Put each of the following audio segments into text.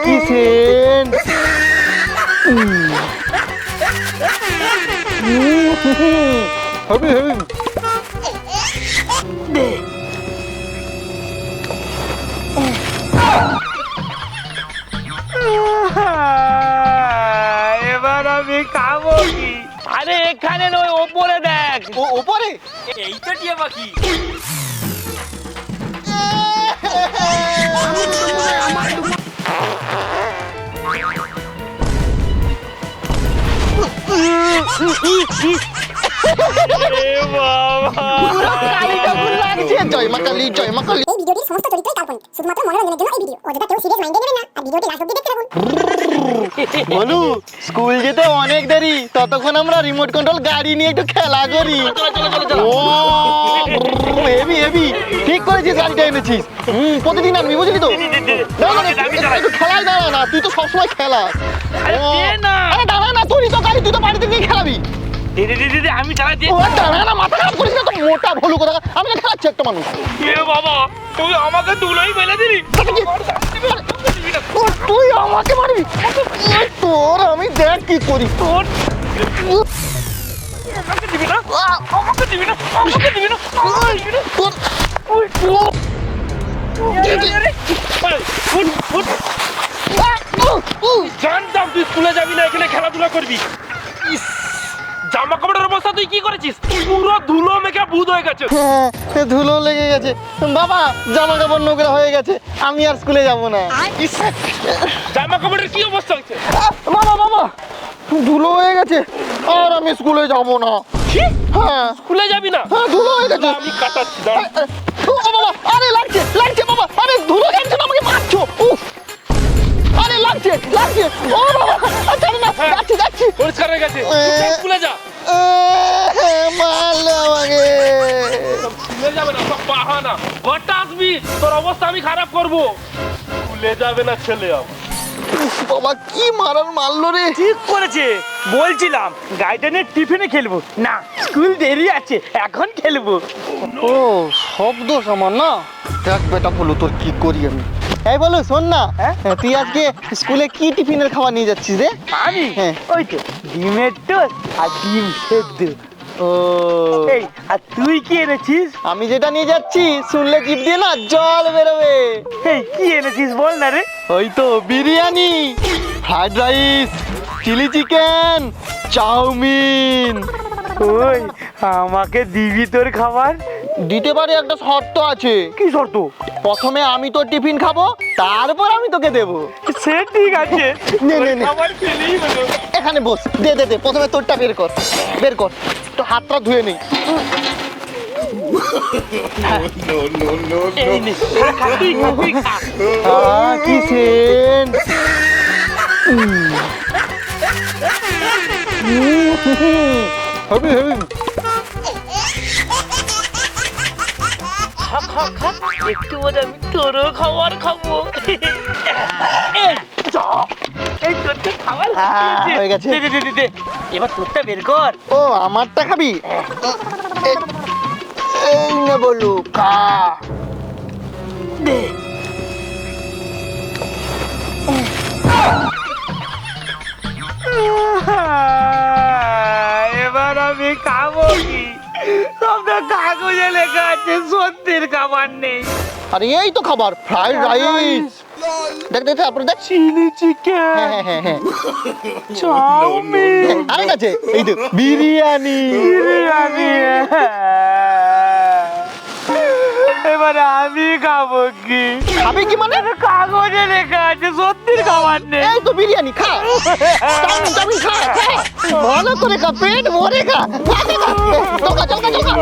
কি Saint! Heavy heavy. এবার আমি খাবো কি? আরে এখানে নয়, ওপরে দেখ। ও ওপরে? এই তো টিয়া পাখি। জয় মা কালী, জয় মা কালী। এই ভিডিওটির সমস্ত চরিত্রই কাল্পনিক, শুধুমাত্র মনোরঞ্জনের জন্য এই ভিডিও। অযথা কেউ সিরিয়াস মাইন্ডে নেবেন না আর ভিডিওটি লাস্ট অবধি দেখতে থাকুন। বলু, স্কুল যেতে অনেক দেরি, ততক্ষণ আমরা রিমোট কন্ট্রোল গাড়ি নিয়ে একটু খেলা করি। হেভি হেভি, ঠিক করেছিস, গাড়িটা এনেছিস। প্রতিদিন আনবি, বুঝলি তো? একটু খেলাই দাঁড়া না, তুই তো সবসময় খেলাস। আরে দে না। আরে দাঁড়া না, তুই তো গাড়ি, তুই তো বাড়িতে নিয়ে খেলাবি। দে, আমি চালাই দিই। ও দাঁড়া না, মাথা খারাপ করিস না তো, মোটা ভলু কথা। আমি না খেলাচ্ছি একটা মানুষ। এ বাবা, তুই আমাকে দুলোই মেলে দিলি। তুই আমাকে মারবি? তোর আমি দেখ কি করি। তোর আমাকে দিবি না, আমাকে দিবি না, আমাকে দিবি না, আমাকে দিবি না। তোর জানতাম তুই স্কুলে যাবি না, এখানে খেলাধুলা করবি। জামা কাপড়ের অবস্থা তুই কি করেছিস? পুরো ধুলো মেখে ভূত হয়ে গেছে। ধুলো লেগে গেছে বাবা, জামা কাপড় নোংরা হয়ে গেছে, আমি আর স্কুলে যাব না। জামা কাপড়ের কি অবস্থা হয়েছে? বাবা বাবা, ধুলো হয়ে গেছে, আর আমি স্কুলে যাব না। কি? হ্যাঁ স্কুলে যাবি না? হ্যাঁ, ধুলো হয়ে গেছে। আমি কাটাচ্ছি, দাঁড়া। ও বাবা, আরে লাগছে লাগছে বাবা, আরে ধুলো লাগছে না, আমাকে মারছো। উফ, আরে লাগছে লাগছে। ও বাবা, আচ্ছা না, যাচ্ছি যাচ্ছি। পরিষ্কার হয়ে গেছে, তুই স্কুলে যা। মারলো আমাকে। স্কুলে যাবে না, সব বাহানা। ঘরটা আসবি, তোর অবস্থা আমি খারাপ করবো। স্কুলে যাবে না ছেলে আমার। বাবা কি মারার মারলো রে। ঠিক করেছে, বলছিলাম গাড়িটা নিয়ে টিফিনে খেলবো না, স্কুল দেরি আছে, এখন খেলবো। ও সব দোষ আমার না। দেখ বেটা বলো তোর কি করি আমি। এই বলো শোন না, তুই আজকে স্কুলে কি টিফিনের খাবার নিয়ে যাচ্ছিস রে? আমি হ্যাঁ। ওই তো ডিমের টোস্ট আর ডিম সেদ্ধ। ও এই, আর তুই কি এনেছিস? আমি যেটা নিয়ে যাচ্ছি শুনলে জিভ দিয়ে না জল বেরোবে। এই কি এনেছিস বল না রে। ওই তো biryani, fried rice, chilli chicken, chowmein. ওই আমাকে দিবি তোর খাবার? দিতে পারি, একটা শর্ত আছে। কি শর্ত? প্রথমে আমি তোর টিফিন খাবো, তারপর আমি তোকে দেবো। সে ঠিক আছে, নে, নে, নে। খাবার খেলেই হলো। এখানে বস, দে দে দে, প্রথমে তোরটা বের কর, বের কর, তো হাতটা ধুয়ে নেই। এই নে, খা, তুই খা, তুই খা। কি সেন্ট! Heavy heavy. খা, খা, খা। একটু পরে আমি তোরও খাবার খাবো। এই, যা। এই তোরটা খাবার হয়ে গেছে। দে, দে, দে, দে, দে। এবার তোরটা বের কর। ও আমারটা খাবি? এই না বলু, খা। দে। এবার আমি খাবো কি? সব তো কাগজে লেখা আছে, সত্যির খাবার নেই। আরে এই তো খাবার, ফ্রাইড রাইস। দেখ দেখ, তারপরে দেখ। চিলি চিকেন, হ্যাঁ হ্যাঁ হ্যাঁ, চাউমিন, আরেক আছে, এই তো বিরিয়ানি। বিরিয়ানি। এবারে আমি খাবো কি? খাবি কি মানে? কাগজে লেখা আছে, সত্যির খাবার নেই। এই তো বিরিয়ানি, খা। চাউমিন চাউমিন খা, খা। ভালো করে খা, পেট ভরে খা। খা, খা, খা। চলকা চলকা চলকা।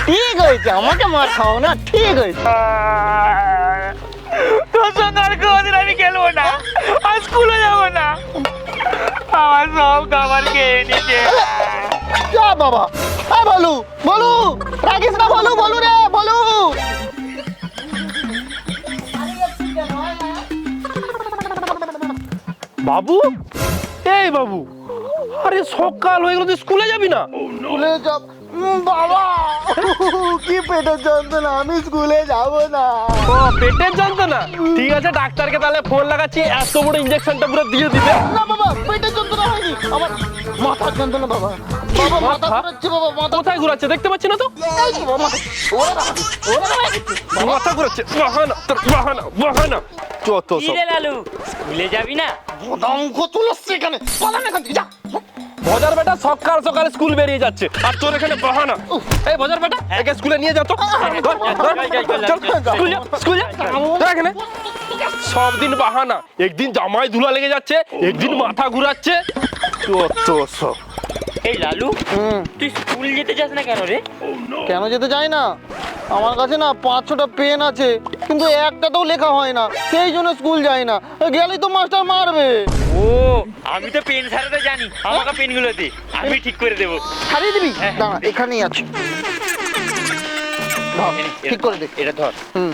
ঠিক হয়েছে, আমাকে মার খাও না, ঠিক হয়েছে। তোর সঙ্গে আর কোনোদিন আমি খেলবো না, আর স্কুলে যাবো না। আমার সব খাবার খেয়ে নিচ্ছে। যা বাবা। হ্যাঁ বলু, বলু, রাখিস না, বলু, বলু রে, বলু। বাবু, এই বাবু, আরে সকাল হয়ে গেল, তুই স্কুলে যাবি না? স্কুলে যাব বাবা, কি পেটের যন্ত্রণা, আমি স্কুলে যাব না। ও পেটের যন্ত্রণা, ঠিক আছে ডাক্তারকে তাহলে ফোন লাগাচ্ছি, এত বড় ইঞ্জেকশনটা পুরো দিয়ে দিবে। না বাবা, পেটের যন্ত্রণা হয়নি, আমার মাথার যন্ত্রণা বাবা। বাবা মাথা ঘুরাচ্ছে বাবা, মাথা কোথায় ঘুরাচ্ছে দেখতে পাচ্ছি না তো? এই তো বাবা, মাথা ঘুরাচ্ছে, বাহানা তোর বাহানা বাহানা যত কি সব। রে লালু, স্কুলে যাবি না? অঙ্ক তুলছে এখানে, পালান এখান থেকে, যা। ভজার বেটা সকাল সকাল স্কুল বেরিয়ে যাচ্ছে আর তোর এখানে বাহানা। এই ভজার বেটা একে স্কুলে নিয়ে যা তো। ধর, ধর, চল, স্কুল যা, স্কুল যা। ধর এখানে। সব দিন বাহানা, একদিন জামাই ধুলা লেগে যাচ্ছে, একদিন মাথা ঘুরাচ্ছে, যত সব। এই লালু, তুই স্কুল যেতে চাস না কেন রে? কেন যেতে চাই না? আমার কাছে না 5-6টা পেন আছে, কিন্তু একটাতেও লেখা হয় না, সেই জন্য স্কুল যাই না। গেলেই তো মাস্টার মারবে। ও, আমি তো পেন সারাতে জানি, আমাকে পেনগুলো দে, আমি ঠিক করে দেবো। ছাড়িয়ে দিবি? দাঁড়া, এখানেই আছে, ধর, ঠিক করে দে। এটা ধর, হুম।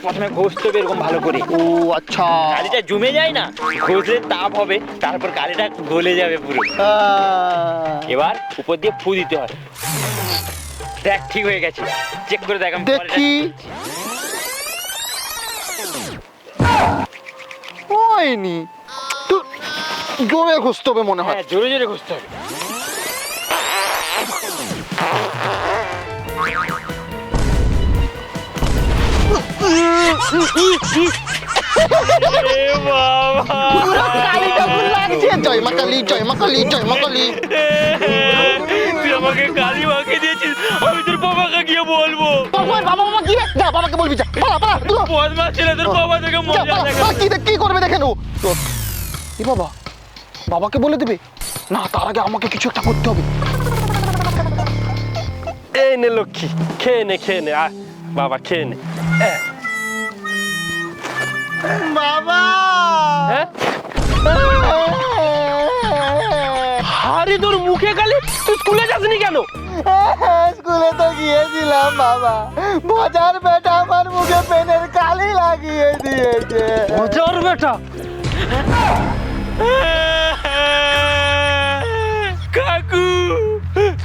প্রথমে ঘষতে হবে এরকম ভালো করে, ও আচ্ছা। কালিটা জমে যায় না, ঘষলে তাপ হবে, তারপর কালিটা গলে যাবে পুরো। এবার উপর দিয়ে ফু দিতে হয়। দেখ ঠিক হয়ে গেছে, চেক করে দেখ। আমি দেখি। হয়নি তো, জোরে ঘুষতে হবে মনে হয়। হ্যাঁ, জোরে জোরে ঘষতে হবে। এ বাবা, পুরো কালিটা ফুল লাগছে। জয় মা কালী, জয় মা কালী, জয় মা কালী। তুই আমাকে কালি মাকে দিয়েছিস, আমি তোর বাবাকে গিয়ে বলবো। তোমার বাবা মামা কি রে? যা বাবাকে বলবি, যা, পালা পালা দূর হ। বদমাস ছেলে, তোর বাবা থেকে যা, মজা পালা, দেখা। পালা, কি করবে দেখেন ও। এ বাবা, বাবাকে বলে দিবে না, তার আগে আমাকে কিছু একটা করতে হবে। এই নে লক্ষ্মী, খেয়ে নে খেয়ে নে, আয় বাবা খেয়ে নে। বাবা, হ্যাঁ হারি তোর মুখে কালি, তুই স্কুলে যাসনি কেন? স্কুলে তো গিয়েছিলাম বাবা, বাজার বেটা আমার মুখে পেনের কালি লাগিয়ে দিয়েছে। ভজার বেটা, কাকু,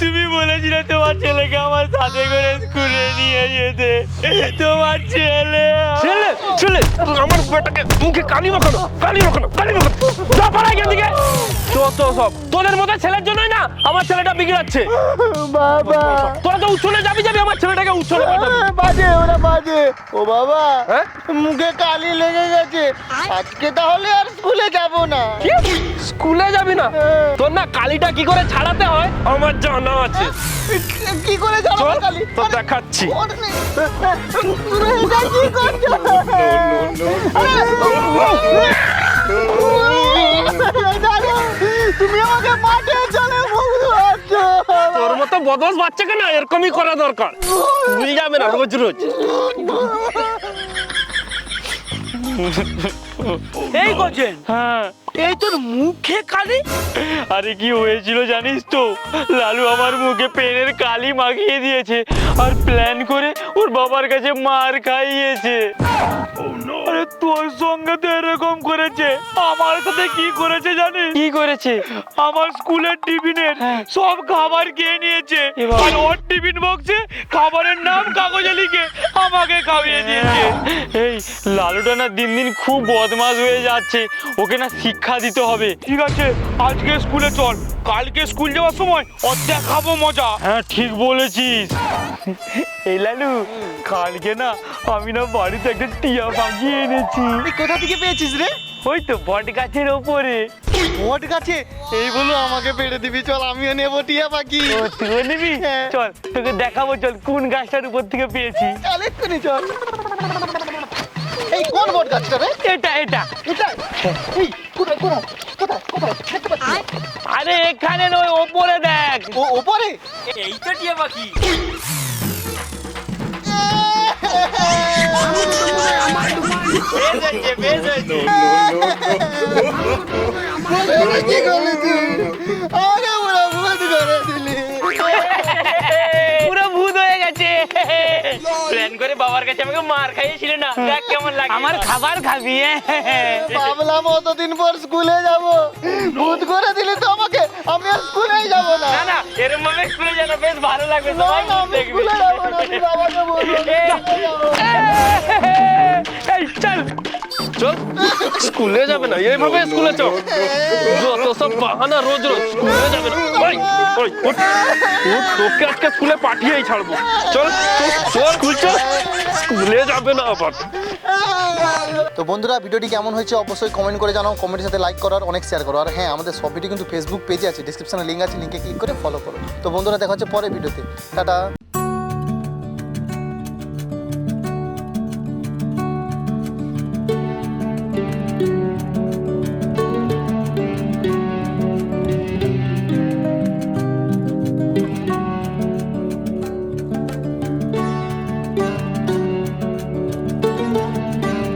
তুমি বলেছিলে তোমার ছেলেকে আমার সাথে করে স্কুলে নিয়ে যেতে। তোমার ছেলে ছেলে ছেলে আমার বেটাকে মুখে কালি মাখানো, কালি মাখানো, কালি মাখানো, যা পালা এখান থেকে। যত সব তোদের মতো ছেলের জন্যই না আমার ছেলেটা বিগড়াচ্ছে। বাবা, তোরা তো উচ্ছলে যাবি যাবি, আমার ছেলেটাকে উচ্ছলে পাঠাবি। বাজে ওরা বাজে। ও বাবা, হ্যাঁ? মুখে কালি লেগে গেছে, আজকে তাহলে আর স্কুলে যাব না। কি? স্কুলে যাবি না? তোর না কালিটা কি করে ছাড়াতে হয় আমার জানা আছে। কি করে যাবো চল কালি? তো দেখাচ্ছি। এটা কি করছো? দাদা, তুমি আমাকে মাঠে চলে মুখ ধোয়াচ্ছো। তোর মতো বদমাস বাচ্চাকে না এরকমই করা দরকার, ভুল যাবে না রোজ রোজ। এই করছেন? হ্যাঁ, এই তোর মুখে কালি? আরে কি হয়েছিল জানিস তো, লালু আমার মুখে পেনের কালি মাখিয়ে দিয়েছে আর প্ল্যান করে ওর বাবার কাছে মার খাইয়েছে। আরে তোর সঙ্গে তো এরকম করেছে, আমার সাথে কি করেছে জানিস? কি করেছে? আমার স্কুলের টিফিনের সব খাবার খেয়ে নিয়েছে আর ওর টিফিন বক্সে খাবারের নাম কাগজে লিখে আমাকে খাইয়ে দিয়েছে। এই লালুটা না দিন দিন খুব বদমাশ হয়ে যাচ্ছে, ওকে না শিক্ষা দিতে হবে। ঠিক আছে, আজকে স্কুলে চল, কালকে স্কুল যাওয়ার সময় ওর দেখাবো মজা। হ্যাঁ ঠিক বলেছিস। এই লালু, কালকে না আমি না বাড়িতে একটা টিয়া পাখি এনেছি। কোথা থেকে পেয়েছিস রে? ওই তো বট গাছের ওপরে। ভোট গাছে? এই বলো আমাকে পেড়ে দিবি, চল আমিও নেবো টিয়া পাখি। ও, তুইও নিবি? হ্যাঁ। চল তোকে দেখাবো, চল কোন গাছটার উপর থেকে পেয়েছি। চল এক্ষুনি চল। এই কোন ভোট গাছটা রে? এটা এটা এটা? এই কোথায় কোথায় কোথায় কোথায় দেখতে পাচ্ছি না। আরে এখানে নয়, ওপরে দেখ। ও ওপরে? এই তো টিয়া পাখি। বেশ হয়েছে, বেশ হয়েছে। কি করেছি? আমাকে পুরো ভূত করে দিলি। পুরো ভূত হয়ে গেছে। প্ল্যান করে বাবার কাছে আমাকে মার খাইয়েছিলে না, দেখ কেমন লাগে। আমার খাবার খাবি? ভাবলাম অতদিন পর স্কুলে যাব, ভূত করে দিলি তো আমাকে, আমি আর স্কুলেই যাব না। না না, এরকম ভাবে স্কুলে যেন বেশ ভালো লাগবে, না, সবাই না, ভূত আমি দেখবে। স্কুলে যাব না, আমি যাব স্কুলে যাবে না, এইভাবে স্কুলে চল। যত সব বাহানা রোজ রোজ, স্কুলে যাবে না। ওই, ওই, ওঠ, ওঠ, তোকে আজকে স্কুলে পাঠিয়েই ছাড়বো। চল চল চল, স্কুল চল, স্কুলে যাবে না আবার। তো বন্ধুরা, ভিডিওটি কেমন হয়েছে অবশ্যই কমেন্ট করে জানাও, কমেন্টের সাথে লাইক করো আর অনেক শেয়ার করো। আর হ্যাঁ, আমাদের সব ভিডিও কিন্তু ফেসবুক পেজে আছে, ডিসক্রিপশনে লিঙ্ক আছে, লিঙ্কে ক্লিক করে ফলো করো। তো বন্ধুরা, দেখা হচ্ছে পরের ভিডিওতে। টাটা।